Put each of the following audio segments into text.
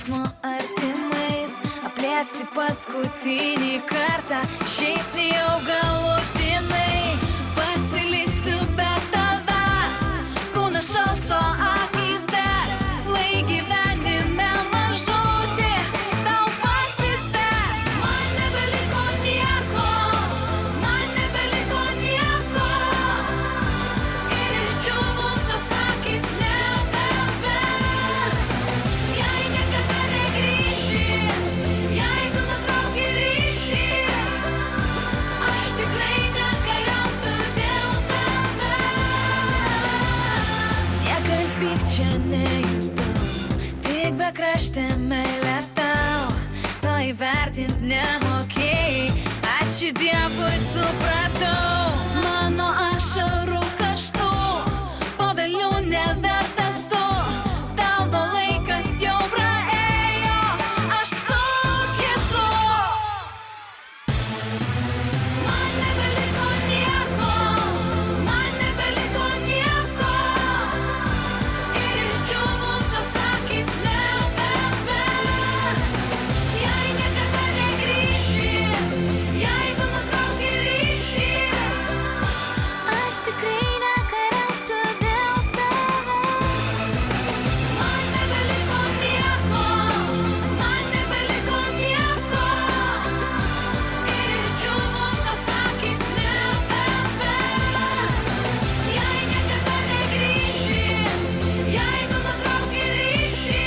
skausmo artimais, aplėsi paskutinį kartą, išeisi jau galutinai, pasiliksiu be tavęs, kūnas šals, o akys degs, lai gyvenime mažutė tau pasiseks. Man nebeliko nieko, man nebeliko nieko, ir išdžiūvusios akys nebeverks. Jei niekada negrįši, jeigu nutrauki ryšį, aš tikrai nekariausiu dėl tavęs. Niekad pykčio nejutau, tik bekraštė meilė tau, to įvertint nemokėjai, ačiū Dievui supratau. Mano ašarų kaštų, po velnių nevertas tu, tavo laikas jau praėjo, aš su kitu. Man nebeliko nieko, man nebeliko nieko, ir išdžiūvusios akys nebeverks. Jei niekada negrįši, jeigu nutrauki ryšį, aš tikrai nekariausiu dėl tavęs. Man nebeliko nieko, man nebeliko nieko, ir išdžiūvusios akys nebeverks. Jei niekada negrįši, jeigu nutrauki ryšį,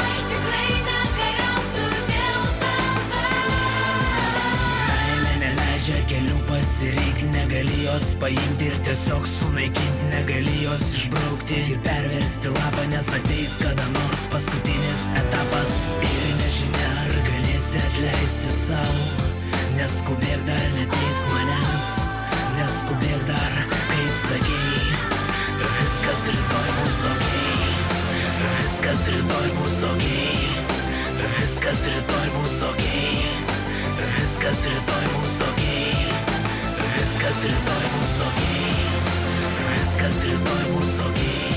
aš tikrai nekariausiu dėl tavęs. Meilė neleidžia kelių pasirinkti, negali jos paimti ir tiesiog sunaikinti, negali jos išbraukti ir perversti lapą, nes ateis kada nors paskutinis etapas ir nežinia, ar galėsi atleisti savo. Neskubėk dar, neteisk manęs, neskubėk dar, kaip sakei, viskas rytoj bus okei, viskas rytoj bus okei, viskas rytoj bus okei, viskas rytoj bus okei, viskas rytoj bus okei, viskas rytoj bus okei.